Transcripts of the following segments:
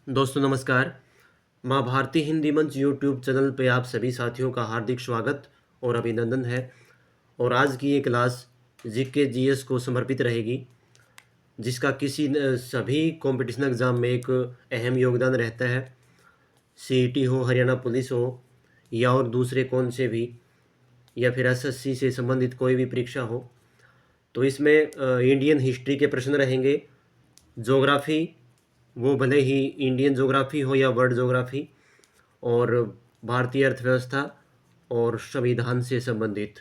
दोस्तों नमस्कार। माँ भारती हिंदी मंच यूट्यूब चैनल पे आप सभी साथियों का हार्दिक स्वागत और अभिनंदन है। और आज की ये क्लास जीके जीएस को समर्पित रहेगी, जिसका सभी कंपटीशन एग्ज़ाम में एक अहम योगदान रहता है। सीईटी हो, हरियाणा पुलिस हो या और दूसरे कौन से भी, या फिर एसएससी से संबंधित कोई भी परीक्षा हो, तो इसमें इंडियन हिस्ट्री के प्रश्न रहेंगे। ज्योग्राफी, वो भले ही इंडियन ज्योग्राफी हो या वर्ल्ड ज्योग्राफी, और भारतीय अर्थव्यवस्था और संविधान से संबंधित,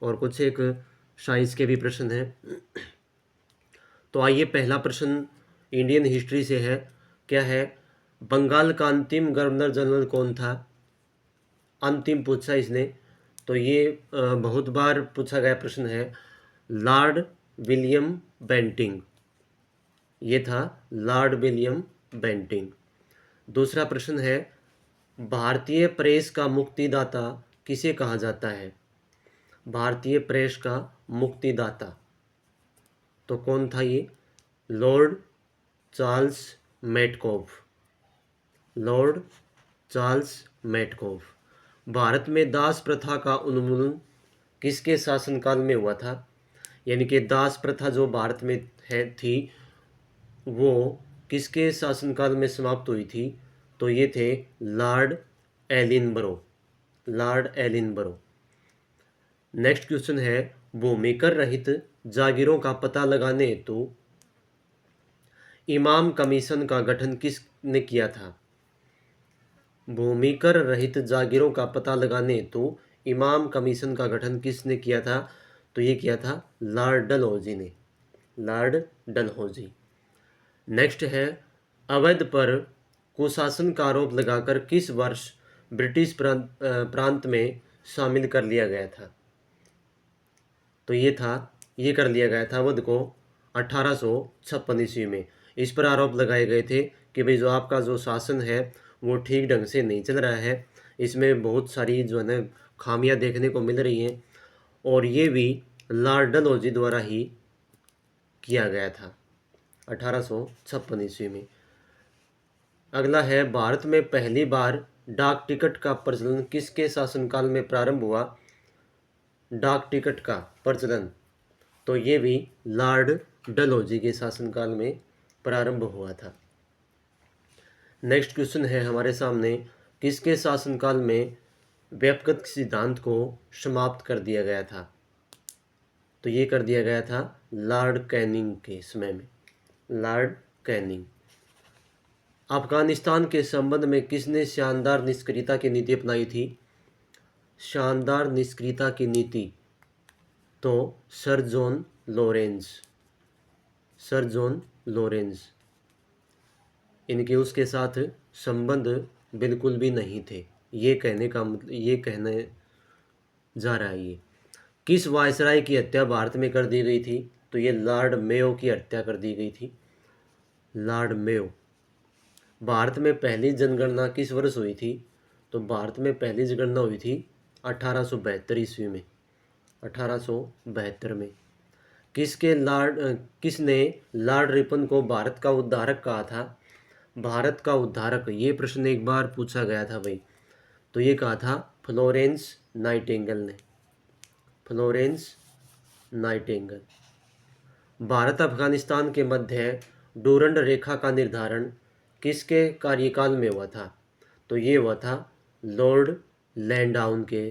और कुछ एक साइंस के भी प्रश्न हैं। तो आइए, पहला प्रश्न इंडियन हिस्ट्री से है। क्या है? बंगाल का अंतिम गवर्नर जनरल कौन था? अंतिम पूछा इसने, तो ये बहुत बार पूछा गया प्रश्न है। लॉर्ड विलियम बेंटिंग, ये था लॉर्ड विलियम बेंटिंग। दूसरा प्रश्न है, भारतीय प्रेस का मुक्तिदाता किसे कहा जाता है? भारतीय प्रेस का मुक्तिदाता तो कौन था ये? Lord Charles Metcalfe. Lord Charles Metcalfe. Bharat में दास प्रथा का उन्मूलन किसके शासनकाल में हुआ था? यानी कि दास प्रथा जो भारत में थी, वो किसके शासनकाल में समाप्त हुई थी? तो ये थे लॉर्ड एलिनबरो। लॉर्ड एलिनबरो। नेक्स्ट क्वेश्चन है, भूमिकर रहित जागीरों का पता लगाने हेतु इमाम कमीशन का गठन किसने किया था? भूमिकर रहित जागीरों का पता लगाने हेतु इमाम कमीशन का गठन किसने किया था? तो ये किया था लॉर्ड डलहौजी ने। लॉर्ड डलहौजी। नेक्स्ट है, अवध पर कुशासन का आरोप लगाकर किस वर्ष ब्रिटिश प्रांत में शामिल कर लिया गया था? तो ये कर लिया गया था अवध को 1856 ईस्वी में। इस पर आरोप लगाए गए थे कि भाई जो आपका जो शासन है वो ठीक ढंग से नहीं चल रहा है, इसमें बहुत सारी जो है ना खामियां देखने को मिल रही हैं, और ये भी लॉर्ड डलहौजी द्वारा ही किया गया था 1856 ईस्वी में। अगला है, भारत में पहली बार डाक टिकट का प्रचलन किसके शासनकाल में प्रारंभ हुआ? डाक टिकट का प्रचलन तो ये भी लॉर्ड डलहौजी के शासनकाल में प्रारंभ हुआ था। नेक्स्ट क्वेश्चन है हमारे सामने, किसके शासनकाल में व्यक्तिगत सिद्धांत को समाप्त कर दिया गया था? तो ये कर दिया गया था लॉर्ड कैनिंग के समय में। Lord Canning. अफगानिस्तान के संबंध में किसने शानदार निष्क्रियता की नीति अपनाई थी? शानदार निष्क्रियता की नीति तो sir John Lawrence. Sir John Lawrence. इनके उसके साथ संबंध बिल्कुल भी नहीं थे, ये कहने जा रहा है ये। किस वायसराय की हत्या भारत में कर दी गई थी? तो ये लॉर्ड मेयो की हत्या कर दी गई थी। Lord Mayo. भारत में पहली जनगणना किस वर्ष हुई थी? तो भारत में पहली जनगणना हुई थी 1872 ईस्वी में। 1872 में। किसने लॉर्ड रिपन को भारत का उद्धारक कहा था? भारत का उद्धारक, ये प्रश्न एक बार पूछा गया था भाई, तो ये कहा था फ्लोरेंस नाइटिंगेल ने। Florence Nightingale. भारत अफगानिस्तान के मध्य डूरंड रेखा का निर्धारण किसके कार्यकाल में हुआ था? तो ये हुआ था लॉर्ड लैंडाउन के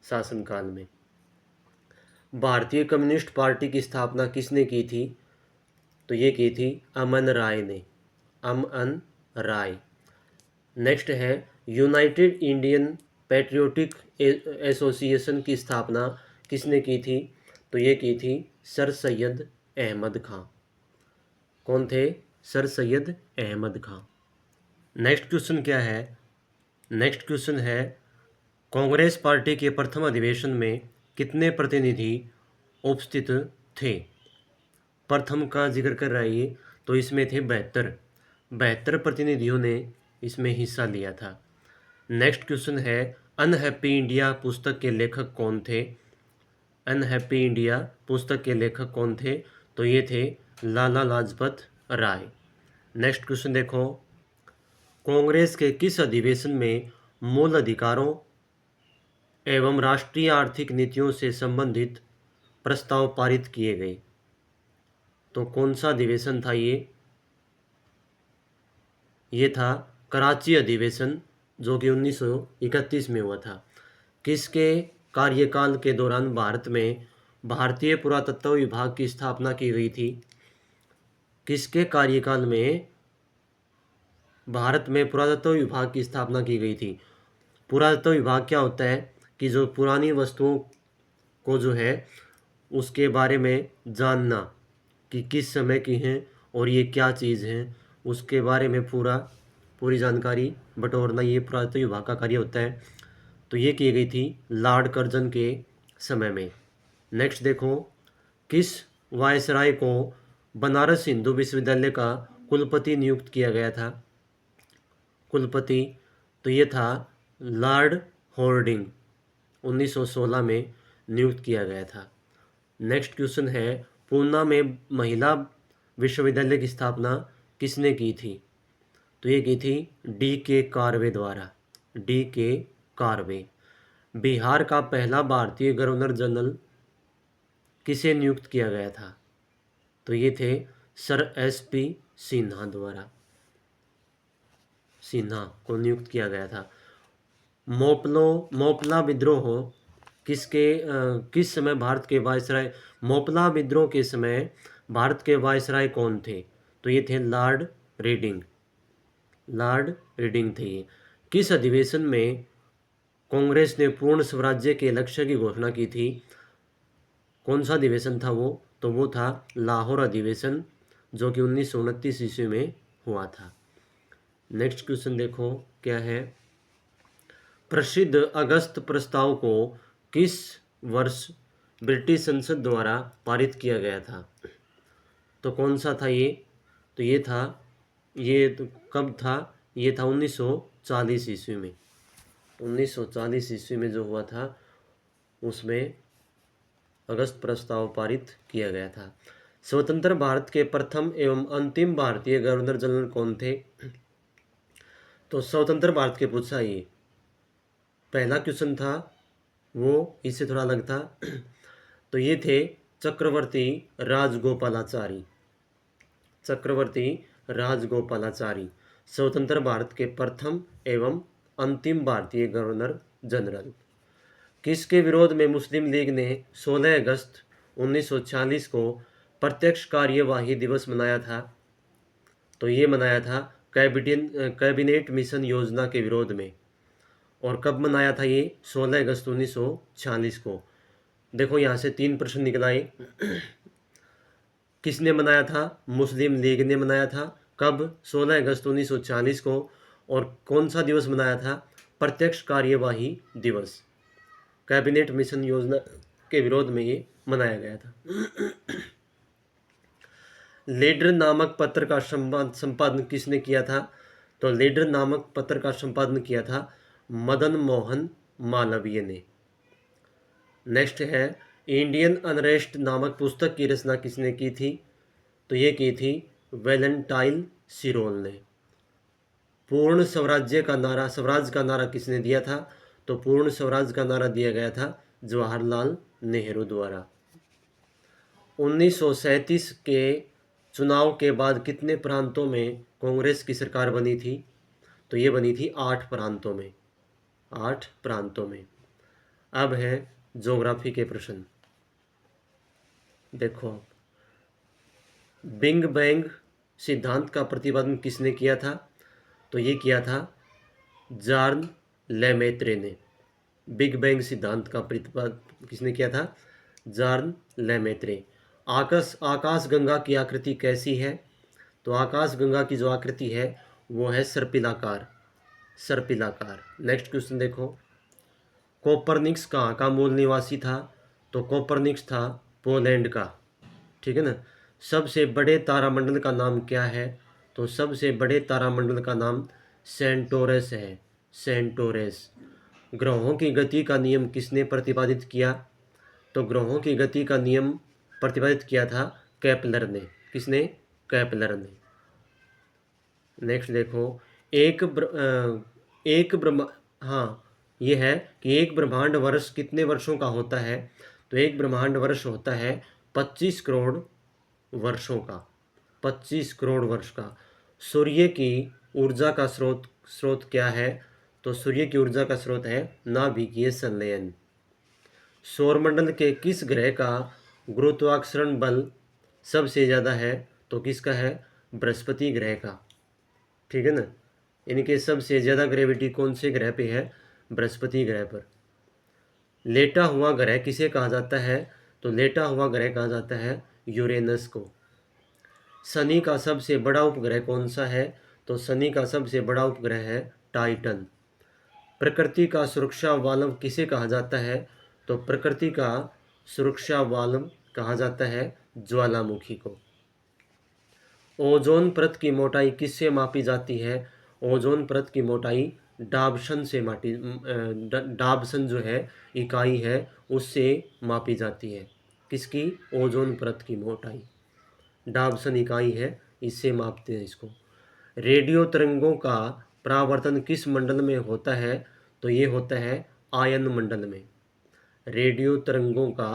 शासनकाल में। भारतीय कम्युनिस्ट पार्टी की स्थापना किसने की थी? तो ये की थी अमन राय ने। अमन राय। नेक्स्ट है, यूनाइटेड इंडियन पैट्रियोटिक एसोसिएशन की स्थापना किसने की थी? तो ये की थी सर सैयद अहमद खां। कौन थे? सर सैयद अहमद खां। नेक्स्ट क्वेश्चन क्या है? नेक्स्ट क्वेश्चन है, कांग्रेस पार्टी के प्रथम अधिवेशन में कितने प्रतिनिधि उपस्थित थे? प्रथम का जिक्र कर रहा है ये, तो इसमें थे 72। 72 प्रतिनिधियों ने इसमें हिस्सा लिया था। नेक्स्ट क्वेश्चन है, अनहैप्पी इंडिया पुस्तक के लेखक कौन थे? अनहैप्पी इंडिया पुस्तक के लेखक कौन थे? तो ये थे लाला लाजपत राय। नेक्स्ट क्वेश्चन देखो, कांग्रेस के किस अधिवेशन में मूल अधिकारों एवं राष्ट्रीय आर्थिक नीतियों से संबंधित प्रस्ताव पारित किए गए? तो कौन सा अधिवेशन था ये था कराची अधिवेशन, जो कि 1931 में हुआ था। किसके कार्यकाल के दौरान भारत में भारतीय पुरातत्व विभाग की स्थापना की गई थी? किसके कार्यकाल में भारत में पुरातत्व विभाग की स्थापना की गई थी? पुरातत्व विभाग क्या होता है कि जो पुरानी वस्तुओं को जो है उसके बारे में जानना कि किस समय की हैं और ये क्या चीज़ हैं, उसके बारे में पूरी जानकारी बटोरना, ये पुरातत्व विभाग का कार्य होता है। तो ये की गई थी लॉर्ड कर्जन के समय में। नेक्स्ट देखो, किस वायसराय को बनारस हिंदू विश्वविद्यालय का कुलपति नियुक्त किया गया था? कुलपति तो ये था लॉर्ड हॉर्डिंग, 1916 में नियुक्त किया गया था। नेक्स्ट क्वेश्चन है, पूना में महिला विश्वविद्यालय की स्थापना किसने की थी? तो ये की थी D.K. कार्वे द्वारा। D.K. कार्वे। बिहार का पहला भारतीय गवर्नर जनरल किसे नियुक्त किया गया था? तो ये थे सर S.P. सिन्हा द्वारा, सिन्हा को नियुक्त किया गया था। मोपला विद्रोह किस समय भारत के वायसराय? मोपला विद्रोह के समय भारत के वायसराय कौन थे? तो ये थे लॉर्ड रीडिंग, लॉर्ड रीडिंग थे ये। किस अधिवेशन में कांग्रेस ने पूर्ण स्वराज्य के लक्ष्य की घोषणा की थी? कौन सा अधिवेशन था वो? तो वो था लाहौर अधिवेशन, जो कि 1929 ईस्वी में हुआ था। नेक्स्ट क्वेश्चन देखो क्या है, प्रसिद्ध अगस्त प्रस्ताव को किस वर्ष ब्रिटिश संसद द्वारा पारित किया गया था? तो कौन सा था ये? तो ये तो कब था? ये था 1940 ईस्वी में। 1940 ईस्वी में जो हुआ था उसमें अगस्त प्रस्ताव पारित किया गया था। स्वतंत्र भारत के प्रथम एवं अंतिम भारतीय गवर्नर जनरल कौन थे? तो स्वतंत्र भारत के पूछा ये पहला क्वेश्चन था, वो इससे थोड़ा अलग था। तो ये थे चक्रवर्ती राजगोपालाचारी, चक्रवर्ती राजगोपालाचारी स्वतंत्र भारत के प्रथम एवं अंतिम भारतीय गवर्नर जनरल। किसके विरोध में मुस्लिम लीग ने 16 अगस्त 1946 को प्रत्यक्ष कार्यवाही दिवस मनाया था? तो ये मनाया था कैबिनेट मिशन योजना के विरोध में। और कब मनाया था ये? 16 अगस्त 1946 को। देखो यहाँ से 3 प्रश्न निकल आए। किसने मनाया था? मुस्लिम लीग ने मनाया था। कब? 16 अगस्त 1940 को। और कौन सा दिवस मनाया था? प्रत्यक्ष कार्यवाही दिवस। कैबिनेट मिशन योजना के विरोध में ये मनाया गया था। लीडर नामक पत्र का संपादन किसने किया था? तो लीडर नामक पत्र का संपादन किया था मदन मोहन मालवीय ने। नेक्स्ट है, इंडियन अनरेस्ट नामक पुस्तक की रचना किसने की थी? तो ये की थी वैलेंटाइन सिरोल ने। पूर्ण स्वराज्य का नारा किसने दिया था? तो पूर्ण स्वराज का नारा दिया गया था जवाहरलाल नेहरू द्वारा। 1937 के चुनाव के बाद कितने प्रांतों में कांग्रेस की सरकार बनी थी? तो ये बनी थी 8 प्रांतों में, 8 प्रांतों में। अब है ज्योग्राफी के प्रश्न। देखो, बिग बैंग सिद्धांत का प्रतिपादन किसने किया था? तो ये किया था जॉन लेमेत्रे ने। बिग बैंग सिद्धांत का प्रतिपादन किसने किया था? John Lemaître. आकाश गंगा की आकृति कैसी है? तो आकाश गंगा की जो आकृति है वो है सर्पिलाकार, सर्पिलाकार। नेक्स्ट क्वेश्चन देखो, कोपरनिक्स कहाँ का मूल निवासी था? तो कोपरनिक्स था पोलैंड का, ठीक है ना। सबसे बड़े तारामंडल का नाम क्या है? तो सबसे बड़े तारामंडल का नाम सेंटोरस है, सेंटोरस। ग्रहों की गति का नियम किसने प्रतिपादित किया? तो ग्रहों की गति का नियम प्रतिपादित किया था केपलर ने। किसने? केपलर ने। नेक्स्ट देखो, एक ब्रह्मा हाँ, ये है कि एक ब्रह्मांड वर्ष कितने वर्षों का होता है? तो एक ब्रह्मांड वर्ष होता है 25 करोड़ वर्षों का, 25 करोड़ वर्ष का। सूर्य की ऊर्जा का स्रोत क्या है? तो सूर्य की ऊर्जा का स्रोत है नाभिकीय संलयन। सौरमंडल के किस ग्रह का गुरुत्वाकर्षण बल सबसे ज़्यादा है? तो किसका है? बृहस्पति ग्रह का। ठीक है ना। इनके सबसे ज़्यादा ग्रेविटी कौन से ग्रह पे है? बृहस्पति ग्रह पर। लेटा हुआ ग्रह किसे कहा जाता है? तो लेटा हुआ ग्रह कहा जाता है यूरेनस को। शनि का सबसे बड़ा उपग्रह कौन सा है? तो शनि का सबसे बड़ा उपग्रह है टाइटन। प्रकृति का सुरक्षा वाल्व किसे कहा जाता है? तो प्रकृति का सुरक्षा वाल्व कहा जाता है ज्वालामुखी को। ओजोन परत की मोटाई किससे मापी जाती है? ओजोन परत की मोटाई डाबसन से डाबसन जो है इकाई है उससे मापी जाती है। किसकी? ओजोन परत की मोटाई डाबसन इकाई है, इससे मापते हैं इसको। रेडियो तरंगों का परावर्तन किस मंडल में होता है? तो ये होता है आयन मंडल में। रेडियो तरंगों का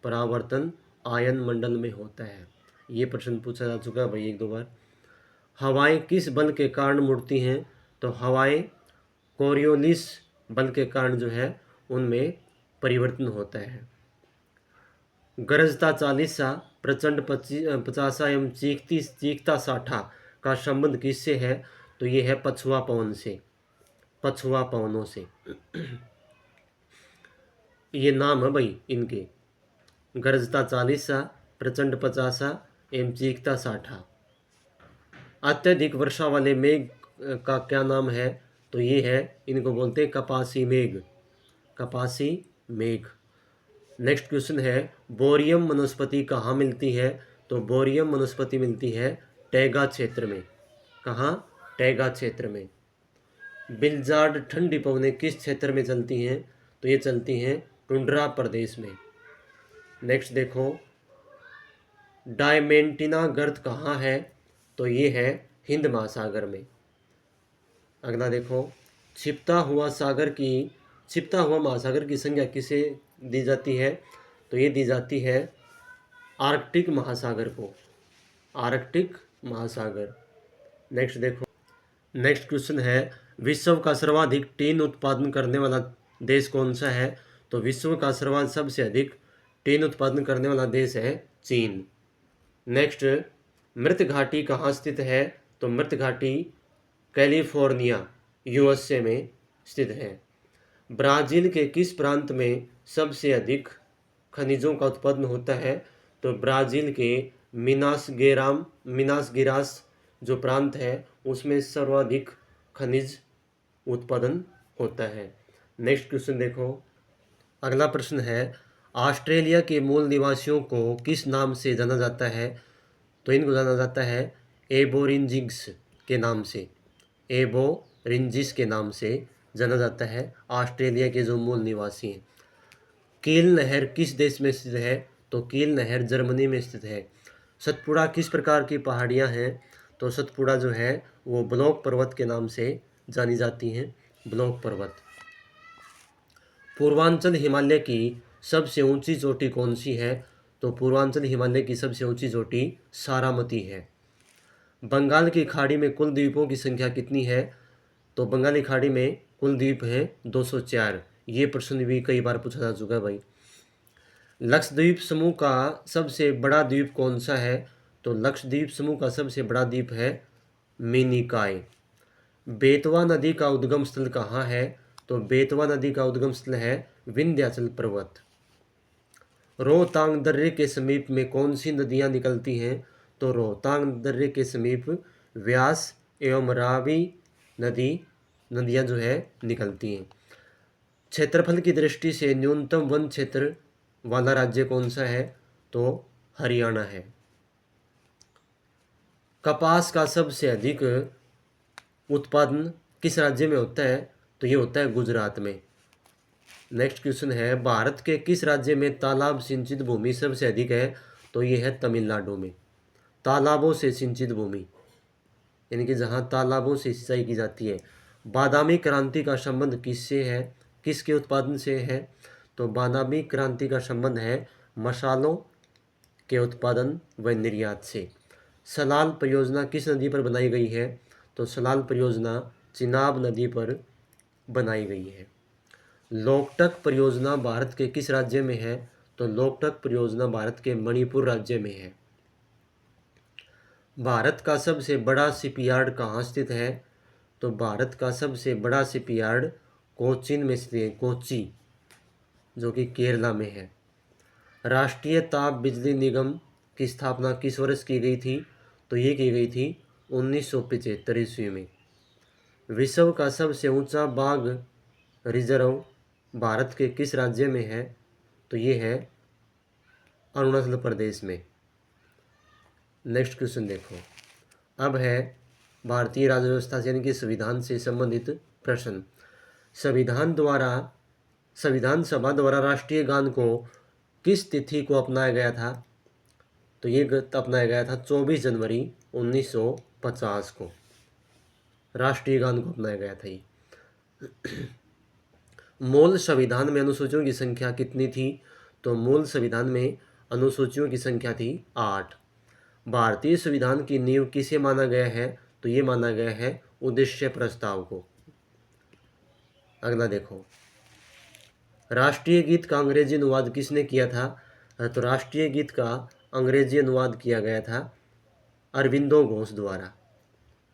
परावर्तन आयन मंडल में होता है। ये प्रश्न पूछा जा चुका है भाई एक दो बार। हवाएं किस बल के कारण मुड़ती हैं? तो हवाएं कोरियोलिस बल के कारण जो है उनमें परिवर्तन होता है। गरजता 40सा, प्रचंड 50सा एवं चीखता 60 का संबंध किससे है? तो ये है पछुआ पवन से, पछुआ पवनों से। ये नाम है भाई इनके, गरजता 40सा, प्रचंड 50सा एवं चीखता 60। अत्यधिक वर्षा वाले मेघ का क्या नाम है? तो ये है, इनको बोलते हैं कपासी मेघ, कपासी मेघ। नेक्स्ट क्वेश्चन है, बोरियम वनस्पति कहाँ मिलती है? तो बोरियम वनस्पति मिलती है टैगा क्षेत्र में। कहाँ? टैगा क्षेत्र में। बिलजार्ड ठंडी पवनें किस क्षेत्र में चलती हैं? तो ये चलती हैं टुंड्रा प्रदेश में। नेक्स्ट देखो, डायमेंटिना गर्त कहाँ है? तो ये है हिंद महासागर में। अगला देखो, छिपता हुआ महासागर की संज्ञा किसे दी जाती है? तो ये दी जाती है आर्कटिक महासागर को, आर्कटिक महासागर। नेक्स्ट देखो, नेक्स्ट क्वेश्चन है, विश्व का सर्वाधिक टीन उत्पादन करने वाला देश कौन सा है? तो विश्व का सबसे अधिक टीन उत्पादन करने वाला देश है चीन। नेक्स्ट, मृत घाटी कहाँ स्थित है? तो मृत घाटी कैलिफोर्निया यूएसए में स्थित है। ब्राज़ील के किस प्रांत में सबसे अधिक खनिजों का उत्पादन होता है? तो ब्राज़ील के मिनास गिरास जो प्रांत है उसमें सर्वाधिक खनिज उत्पादन होता है। नेक्स्ट क्वेश्चन देखो, अगला प्रश्न है, ऑस्ट्रेलिया के मूल निवासियों को किस नाम से जाना जाता है? तो इनको जाना जाता है एबोरिंजिस के नाम से, एबोरिंजिस के नाम से जाना जाता है ऑस्ट्रेलिया के जो मूल निवासी हैं। कील नहर किस देश में स्थित है? तो कील नहर जर्मनी में स्थित है। सतपुड़ा किस प्रकार की पहाड़ियाँ हैं? तो सतपुड़ा जो है वो ब्लॉक पर्वत के नाम से जानी जाती हैं, ब्लॉक पर्वत। पूर्वांचल हिमालय की सबसे ऊंची चोटी कौन सी है? तो पूर्वांचल हिमालय की सबसे ऊंची चोटी सारामती है। बंगाल की खाड़ी में कुल द्वीपों की संख्या कितनी है? तो बंगाली खाड़ी में कुल द्वीप हैं 204। ये प्रश्न भी कई बार पूछा जा चुका है भाई। लक्षद्वीप समूह का सबसे बड़ा द्वीप कौन सा है? तो लक्षद्वीप समूह का सबसे बड़ा द्वीप है मिनिकॉय। बेतवा नदी का उद्गम स्थल कहाँ है? तो बेतवा नदी का उद्गम स्थल है विंध्याचल पर्वत। रोहतांग दर्रे के समीप में कौन सी नदियाँ निकलती हैं? तो रोहतांग दर्रे के समीप व्यास एवं रावी नदियाँ जो है निकलती हैं। क्षेत्रफल की दृष्टि से न्यूनतम वन क्षेत्र वाला राज्य कौन सा है? तो हरियाणा है। कपास का सबसे अधिक उत्पादन किस राज्य में होता है? तो ये होता है गुजरात में। नेक्स्ट क्वेश्चन है, भारत के किस राज्य में तालाब सिंचित भूमि सबसे अधिक है? तो ये है तमिलनाडु में, तालाबों से सिंचित भूमि। यानी कि जहाँ तालाबों से सिंचाई की जाती है। बादामी क्रांति का संबंध किससे है, किसके उत्पादन से है? तो बादामी क्रांति का संबंध है मसालों के उत्पादन व निर्यात से। सलाल परियोजना किस नदी पर बनाई गई है? तो सलाल परियोजना चिनाब नदी पर बनाई गई है। लोकटक परियोजना भारत के किस राज्य में है? तो लोकटक परियोजना भारत के मणिपुर राज्य में है। भारत का सबसे बड़ा शिपयार्ड कहाँ स्थित है? तो भारत का सबसे बड़ा शिपयार्ड कोचीन में स्थित है, कोची, जो कि केरला में है। राष्ट्रीय ताप बिजली निगम की स्थापना किस वर्ष की गई थी? तो ये की गई थी 1975 ईस्वी में। विश्व का सबसे ऊंचा बाघ रिजर्व भारत के किस राज्य में है? तो ये है अरुणाचल प्रदेश में। नेक्स्ट क्वेश्चन देखो, अब है भारतीय राज्य व्यवस्था से यानी कि संविधान से संबंधित प्रश्न। संविधान सभा द्वारा राष्ट्रीय गान को किस तिथि को अपनाया गया था? तो ये अपनाया गया था 24 जनवरी 1950 को, राष्ट्रीय गान को अपनाया गया था ये। मूल संविधान में अनुसूचियों की संख्या कितनी थी? तो मूल संविधान में अनुसूचियों की संख्या थी 8। भारतीय संविधान की नींव किसे माना गया है? तो ये माना गया है उद्देश्य प्रस्ताव को। अगला देखो, राष्ट्रीय गीत का अंग्रेजी अनुवाद किसने किया था? तो राष्ट्रीय गीत का अंग्रेजी अनुवाद किया गया था अरविंदो घोष द्वारा,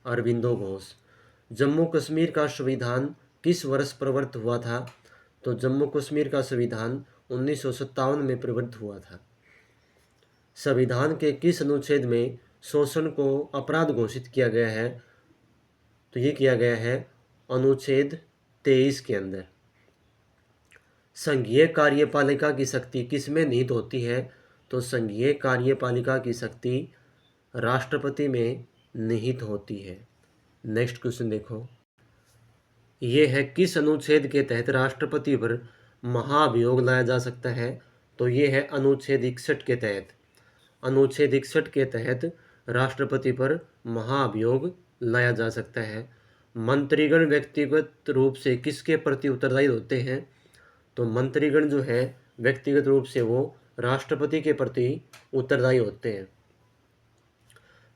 अरविंदो घोष। जम्मू कश्मीर का संविधान किस वर्ष प्रवर्त हुआ था? तो जम्मू कश्मीर का संविधान 1957 में प्रवर्त हुआ था। संविधान के किस अनुच्छेद में शोषण को अपराध घोषित किया गया है? तो ये किया गया है अनुच्छेद 23 के अंदर। संघीय कार्यपालिका की शक्ति किसमें निहित होती है? तो संघीय कार्यपालिका की शक्ति राष्ट्रपति में निहित होती है। नेक्स्ट क्वेश्चन देखो, ये है किस अनुच्छेद के तहत राष्ट्रपति पर महाभियोग लाया जा सकता है? तो ये है अनुच्छेद 61 के तहत। अनुच्छेद 61 के तहत राष्ट्रपति पर महाभियोग लाया जा सकता है। मंत्रीगण व्यक्तिगत रूप से किसके प्रति उत्तरदायी होते हैं? तो मंत्रीगण जो है व्यक्तिगत रूप से वो राष्ट्रपति के प्रति उत्तरदायी होते हैं।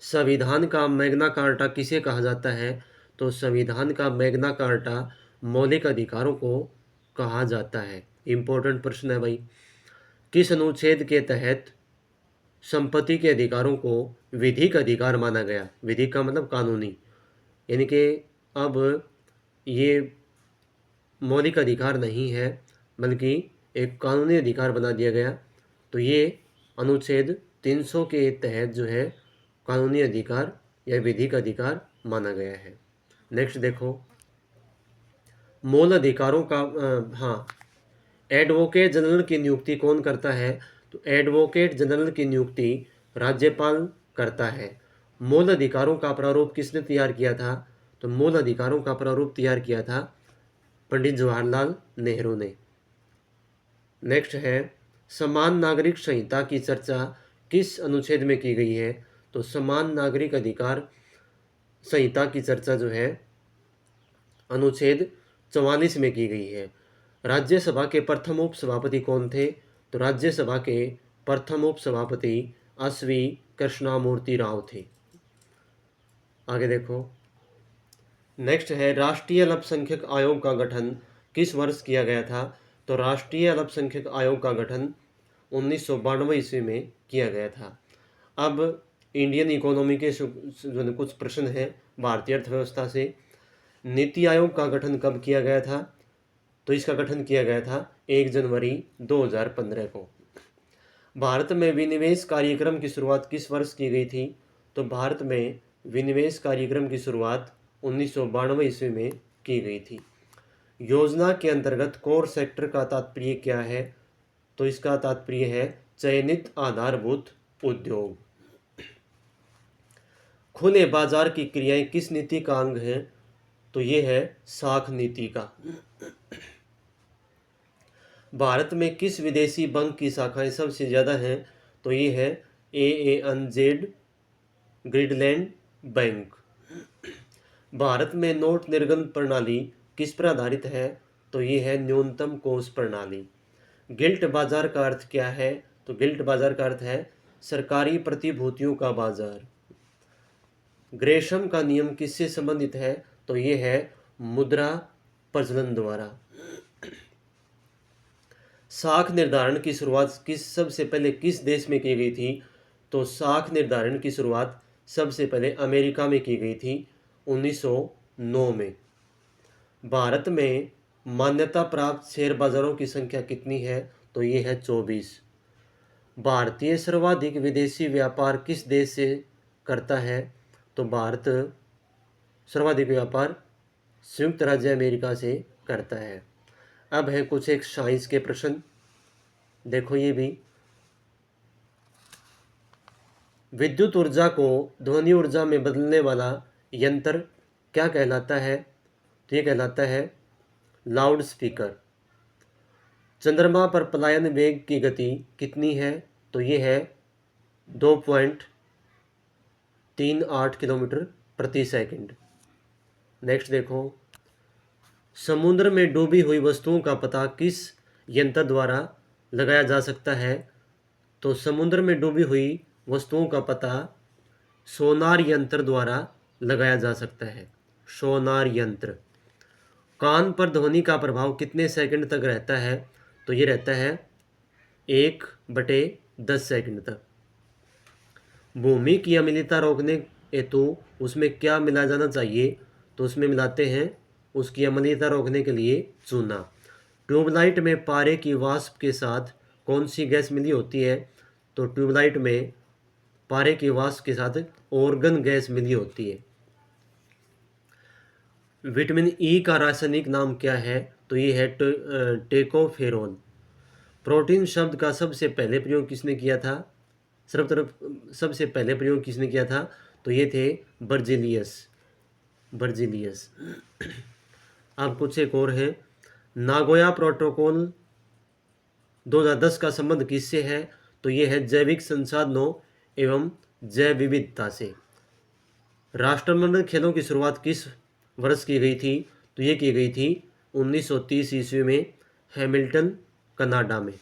संविधान का मैग्ना कार्टा किसे कहा जाता है? तो संविधान का मैग्ना कार्टा मौलिक अधिकारों को कहा जाता है। इम्पोर्टेंट प्रश्न है भाई। किस अनुच्छेद के तहत संपत्ति के अधिकारों को विधिक अधिकार माना गया? विधिक का मतलब कानूनी, यानी कि अब ये मौलिक अधिकार नहीं है बल्कि एक कानूनी अधिकार बना दिया गया। तो ये अनुच्छेद 300 के तहत जो है कानूनी अधिकार या विधिक अधिकार माना गया है। नेक्स्ट देखो, मूल अधिकारों का एडवोकेट जनरल की नियुक्ति कौन करता है? तो एडवोकेट जनरल की नियुक्ति राज्यपाल करता है। मूल अधिकारों का प्रारूप किसने तैयार किया था? तो मूल अधिकारों का प्रारूप तैयार किया था पंडित जवाहरलाल नेहरू ने। नेक्स्ट है, समान नागरिक संहिता की चर्चा किस अनुच्छेद में की गई है? तो समान नागरिक अधिकार संहिता की चर्चा जो है अनुच्छेद 44 में की गई है। राज्यसभा के प्रथम उपसभापति कौन थे? तो राज्यसभा के प्रथम उपसभापति SV कृष्णामूर्ति राव थे। आगे देखो, नेक्स्ट है, राष्ट्रीय अल्पसंख्यक आयोग का गठन किस वर्ष किया गया था? तो राष्ट्रीय अल्पसंख्यक आयोग का गठन 1992 ईस्वी में किया गया था। अब इंडियन इकोनॉमी के कुछ प्रश्न हैं भारतीय अर्थव्यवस्था से। नीति आयोग का गठन कब किया गया था? तो इसका गठन किया गया था 1 जनवरी 2015 को। भारत में विनिवेश कार्यक्रम की शुरुआत किस वर्ष की गई थी? तो भारत में विनिवेश कार्यक्रम की शुरुआत 1992 ईस्वी में की गई थी। योजना के अंतर्गत कोर सेक्टर का तात्पर्य क्या है? तो इसका तात्पर्य है चयनित आधारभूत उद्योग। खुले बाजार की क्रियाएं किस नीति का अंग है? तो ये है साख नीति का। भारत में किस विदेशी बैंक की शाखाएं सबसे ज़्यादा हैं? तो ये है ANZ ग्रीडलैंड बैंक। भारत में नोट निर्गम प्रणाली किस पर आधारित है? तो ये है न्यूनतम कोष प्रणाली। गिल्ट बाजार का अर्थ क्या है? तो गिल्ट बाजार का अर्थ है सरकारी प्रतिभूतियों का बाजार। ग्रेशम का नियम किससे संबंधित है? तो ये है मुद्रा प्रचलन द्वारा। साख निर्धारण की शुरुआत सबसे पहले किस देश में की गई थी? तो साख निर्धारण की शुरुआत सबसे पहले अमेरिका में की गई थी 1909 में। भारत में मान्यता प्राप्त शेयर बाजारों की संख्या कितनी है? तो ये है 24। भारतीय सर्वाधिक विदेशी व्यापार किस देश से करता है? तो भारत सर्वाधिक व्यापार संयुक्त राज्य अमेरिका से करता है। अब है कुछ एक साइंस के प्रश्न, देखो ये भी। विद्युत ऊर्जा को ध्वनि ऊर्जा में बदलने वाला यंत्र क्या कहलाता है? तो ये कहलाता है लाउड स्पीकर। चंद्रमा पर पलायन वेग की गति कितनी है? तो ये है 2.38 किलोमीटर प्रति सेकंड। नेक्स्ट देखो, समुद्र में डूबी हुई वस्तुओं का पता किस यंत्र द्वारा लगाया जा सकता है? तो समुद्र में डूबी हुई वस्तुओं का पता सोनार यंत्र द्वारा लगाया जा सकता है। सोनार यंत्र। कान पर ध्वनि का प्रभाव कितने सेकंड तक रहता है? तो ये रहता है 1/10 सेकंड तक। भूमि की अम्लता रोकने हेतु उसमें क्या मिलाया जाना चाहिए? तो उसमें मिलाते हैं उसकी अम्लता रोकने के लिए चूना। ट्यूबलाइट में पारे की वाष्प के साथ कौन सी गैस मिली होती है? तो ट्यूबलाइट में पारे की वाष्प के साथ ऑर्गन गैस मिली होती है। विटामिन ई का रासायनिक नाम क्या है? तो ये है टेकोफेरोल। प्रोटीन शब्द का सबसे पहले प्रयोग किसने किया था? सबसे पहले प्रयोग किसने किया था? तो ये थे बर्जिलियस। अब कुछ एक और है। नागोया प्रोटोकॉल 2010 का संबंध किससे है? तो ये है जैविक संसाधनों एवं जैव विविधता से। राष्ट्रमंडल खेलों की शुरुआत किस वर्ष की गई थी? तो ये की गई थी 1930 ईस्वी में हैमिल्टन, कनाडा में।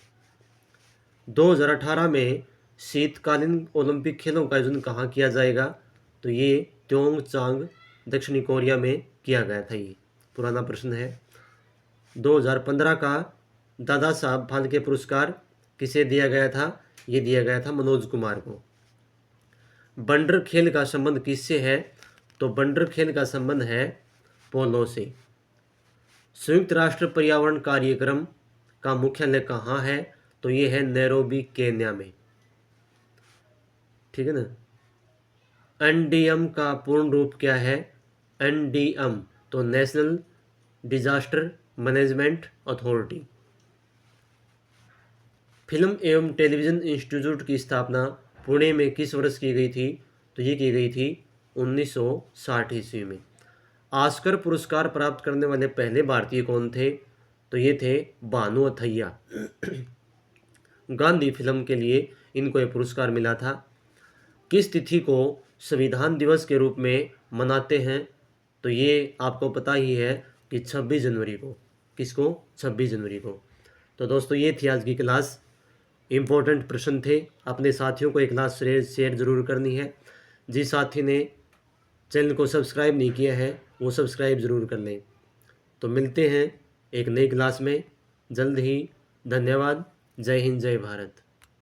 2018 में शीतकालीन ओलंपिक खेलों का आयोजन कहाँ किया जाएगा? तो ये प्योंगचांग, दक्षिणी कोरिया में किया गया था। ये पुराना प्रश्न है। 2015 का दादा साहब फाल्के पुरस्कार किसे दिया गया था? ये दिया गया था मनोज कुमार को। बंडर खेल का संबंध किससे है? तो बंडर खेल का संबंध है पोलो से। संयुक्त राष्ट्र पर्यावरण कार्यक्रम का मुख्यालय कहाँ है? तो ये है नैरोबी, केन्या में। ठीक है ना। एनडीएम का पूर्ण रूप क्या है? एनडीएम तो national disaster management authority. Film एवं टेलीविज़न इंस्टीट्यूट की स्थापना पुणे में किस वर्ष की गई थी? तो ये की गई थी 1960 ईस्वी में। ऑस्कर पुरस्कार प्राप्त करने वाले पहले भारतीय कौन थे? तो ये थे भानु अथैया। गांधी फिल्म के लिए इनको ये पुरस्कार मिला था। किस तिथि को संविधान दिवस के रूप में मनाते हैं? तो ये आपको पता ही है कि 26 जनवरी को। किसको? 26 जनवरी को। तो दोस्तों ये थी आज की क्लास। इम्पोर्टेंट प्रश्न थे। अपने साथियों को एक क्लास शेयर ज़रूर करनी है। जिस साथी ने चैनल को सब्सक्राइब नहीं किया है वो सब्सक्राइब ज़रूर कर लें। तो मिलते हैं एक नई क्लास में जल्द ही। धन्यवाद। जय हिंद, जय भारत।